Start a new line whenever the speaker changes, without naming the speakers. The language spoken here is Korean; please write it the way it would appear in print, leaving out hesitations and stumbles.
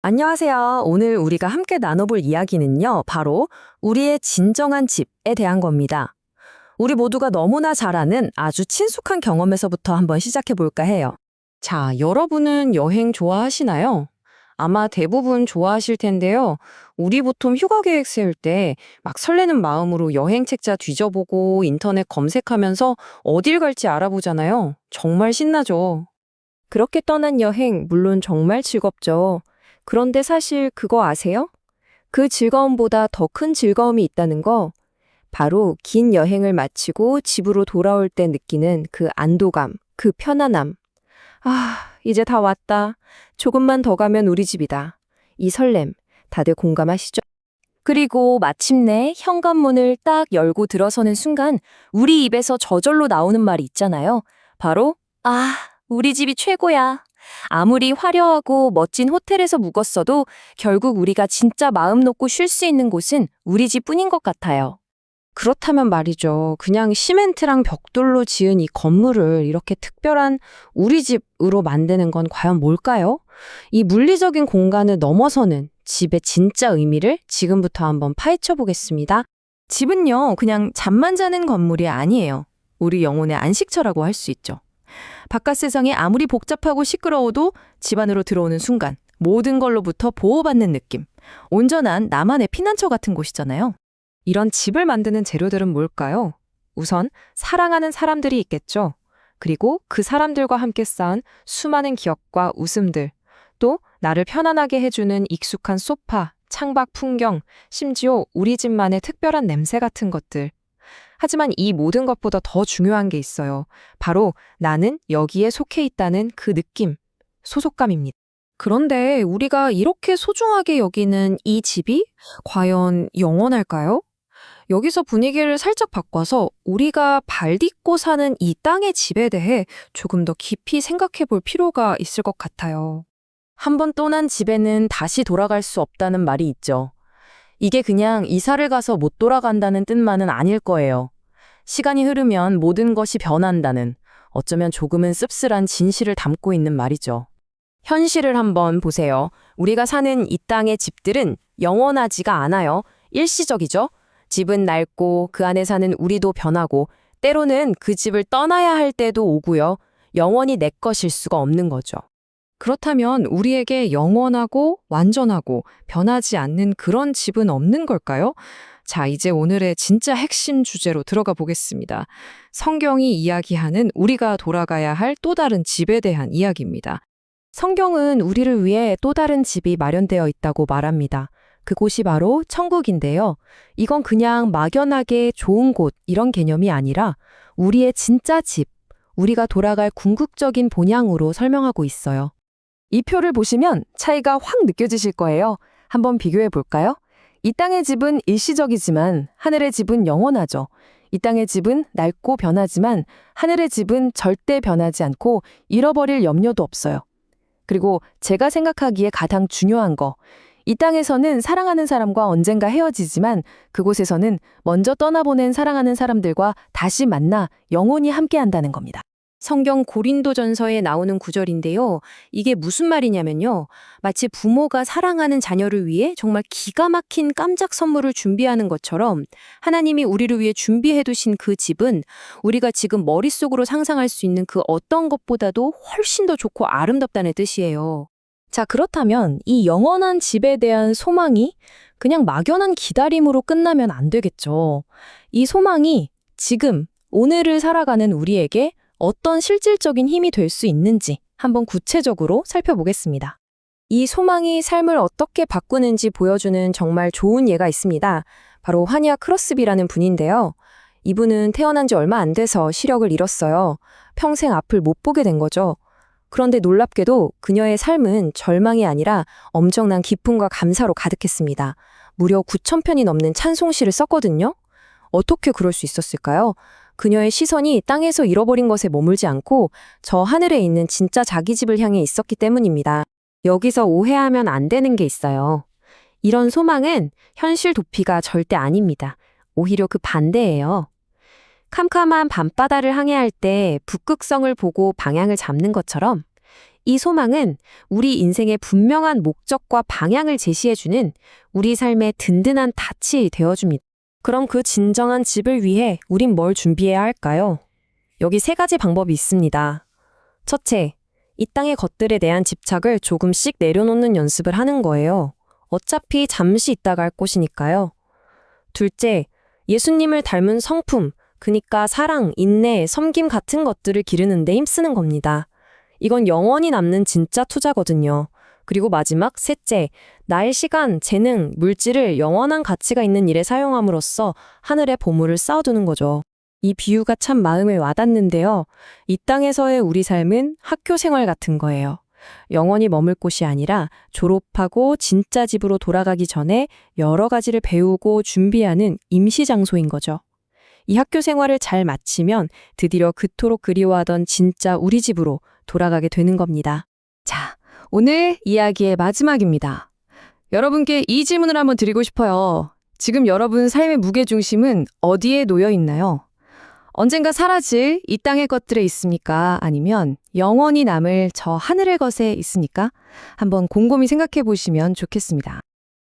안녕하세요. 오늘 우리가 함께 나눠볼 이야기는요, 바로 우리의 진정한 집에 대한 겁니다. 우리 모두가 너무나 잘 아는 아주 친숙한 경험에서부터 한번 시작해 볼까 해요. 자, 여러분은 여행 좋아하시나요? 아마 대부분 좋아하실 텐데요. 우리 보통 휴가 계획 세울 때 막 설레는 마음으로 여행 책자 뒤져보고 인터넷 검색하면서 어딜 갈지 알아보잖아요. 정말 신나죠.
그렇게 떠난 여행, 물론 정말 즐겁죠. 그런데 사실 그거 아세요? 그 즐거움보다 더 큰 즐거움이 있다는 거. 바로 긴 여행을 마치고 집으로 돌아올 때 느끼는 그 안도감, 그 편안함. 아, 이제 다 왔다. 조금만 더 가면 우리 집이다. 이 설렘, 다들 공감하시죠? 그리고 마침내 현관문을 딱 열고 들어서는 순간 우리 입에서 저절로 나오는 말이 있잖아요. 바로, 아, 우리 집이 최고야. 아무리 화려하고 멋진 호텔에서 묵었어도 결국 우리가 진짜 마음 놓고 쉴 수 있는 곳은 우리 집뿐인 것 같아요.
그렇다면 말이죠. 그냥 시멘트랑 벽돌로 지은 이 건물을 이렇게 특별한 우리 집으로 만드는 건 과연 뭘까요? 이 물리적인 공간을 넘어서는 집의 진짜 의미를 지금부터 한번 파헤쳐 보겠습니다.
집은요, 그냥 잠만 자는 건물이 아니에요. 우리 영혼의 안식처라고 할 수 있죠. 바깥 세상이 아무리 복잡하고 시끄러워도 집 안으로 들어오는 순간 모든 걸로부터 보호받는 느낌. 온전한 나만의 피난처 같은 곳이잖아요.
이런 집을 만드는 재료들은 뭘까요? 우선 사랑하는 사람들이 있겠죠. 그리고 그 사람들과 함께 쌓은 수많은 기억과 웃음들, 또 나를 편안하게 해주는 익숙한 소파, 창밖 풍경, 심지어 우리 집만의 특별한 냄새 같은 것들. 하지만 이 모든 것보다 더 중요한 게 있어요. 바로 나는 여기에 속해 있다는 그 느낌, 소속감입니다. 그런데 우리가 이렇게 소중하게 여기는 이 집이 과연 영원할까요? 여기서 분위기를 살짝 바꿔서 우리가 발 딛고 사는 이 땅의 집에 대해 조금 더 깊이 생각해 볼 필요가 있을 것 같아요. 한번 떠난 집에는 다시 돌아갈 수 없다는 말이 있죠. 이게 그냥 이사를 가서 못 돌아간다는 뜻만은 아닐 거예요. 시간이 흐르면 모든 것이 변한다는, 어쩌면 조금은 씁쓸한 진실을 담고 있는 말이죠. 현실을 한번 보세요. 우리가 사는 이 땅의 집들은 영원하지가 않아요. 일시적이죠. 집은 낡고 그 안에 사는 우리도 변하고 때로는 그 집을 떠나야 할 때도 오고요. 영원히 내 것일 수가 없는 거죠. 그렇다면 우리에게 영원하고 완전하고 변하지 않는 그런 집은 없는 걸까요? 자, 이제 오늘의 진짜 핵심 주제로 들어가 보겠습니다. 성경이 이야기하는 우리가 돌아가야 할 또 다른 집에 대한 이야기입니다. 성경은 우리를 위해 또 다른 집이 마련되어 있다고 말합니다. 그곳이 바로 천국인데요. 이건 그냥 막연하게 좋은 곳 이런 개념이 아니라 우리의 진짜 집, 우리가 돌아갈 궁극적인 본향으로 설명하고 있어요. 이 표를 보시면 차이가 확 느껴지실 거예요. 한번 비교해 볼까요? 이 땅의 집은 일시적이지만 하늘의 집은 영원하죠. 이 땅의 집은 낡고 변하지만 하늘의 집은 절대 변하지 않고 잃어버릴 염려도 없어요. 그리고 제가 생각하기에 가장 중요한 거, 이 땅에서는 사랑하는 사람과 언젠가 헤어지지만 그곳에서는 먼저 떠나보낸 사랑하는 사람들과 다시 만나 영원히 함께한다는 겁니다. 성경 고린도전서에 나오는 구절인데요. 이게 무슨 말이냐면요. 마치 부모가 사랑하는 자녀를 위해 정말 기가 막힌 깜짝 선물을 준비하는 것처럼 하나님이 우리를 위해 준비해 두신 그 집은 우리가 지금 머릿속으로 상상할 수 있는 그 어떤 것보다도 훨씬 더 좋고 아름답다는 뜻이에요. 자, 그렇다면 이 영원한 집에 대한 소망이 그냥 막연한 기다림으로 끝나면 안 되겠죠. 이 소망이 지금, 오늘을 살아가는 우리에게 어떤 실질적인 힘이 될 수 있는지 한번 구체적으로 살펴보겠습니다. 이 소망이 삶을 어떻게 바꾸는지 보여주는 정말 좋은 예가 있습니다. 바로 하니아 크로스비라는 분인데요. 이분은 태어난 지 얼마 안 돼서 시력을 잃었어요. 평생 앞을 못 보게 된 거죠. 그런데 놀랍게도 그녀의 삶은 절망이 아니라 엄청난 기쁨과 감사로 가득했습니다. 무려 9,000편이 넘는 찬송시를 썼거든요. 어떻게 그럴 수 있었을까요? 그녀의 시선이 땅에서 잃어버린 것에 머물지 않고 저 하늘에 있는 진짜 자기 집을 향해 있었기 때문입니다. 여기서 오해하면 안 되는 게 있어요. 이런 소망은 현실 도피가 절대 아닙니다. 오히려 그 반대예요. 캄캄한 밤바다를 항해할 때 북극성을 보고 방향을 잡는 것처럼
이 소망은 우리 인생의 분명한 목적과 방향을 제시해주는 우리 삶의 든든한 닻이 되어줍니다. 그럼 그 진정한 집을 위해 우린 뭘 준비해야 할까요? 여기 세 가지 방법이 있습니다. 첫째, 이 땅의 것들에 대한 집착을 조금씩 내려놓는 연습을 하는 거예요. 어차피 잠시 있다가 할 곳이니까요. 둘째, 예수님을 닮은 성품, 그니까 사랑, 인내, 섬김 같은 것들을 기르는 데 힘쓰는 겁니다. 이건 영원히 남는 진짜 투자거든요. 그리고 마지막, 셋째, 나의 시간, 재능, 물질을 영원한 가치가 있는 일에 사용함으로써 하늘의 보물을 쌓아두는 거죠. 이 비유가 참 마음에 와닿는데요. 이 땅에서의 우리 삶은 학교 생활 같은 거예요. 영원히 머물 곳이 아니라 졸업하고 진짜 집으로 돌아가기 전에 여러 가지를 배우고 준비하는 임시 장소인 거죠. 이 학교 생활을 잘 마치면 드디어 그토록 그리워하던 진짜 우리 집으로 돌아가게 되는 겁니다.
자, 오늘 이야기의 마지막입니다. 여러분께 이 질문을 한번 드리고 싶어요. 지금 여러분 삶의 무게중심은 어디에 놓여 있나요? 언젠가 사라질 이 땅의 것들에 있습니까? 아니면 영원히 남을 저 하늘의 것에 있습니까? 한번 곰곰이 생각해 보시면 좋겠습니다.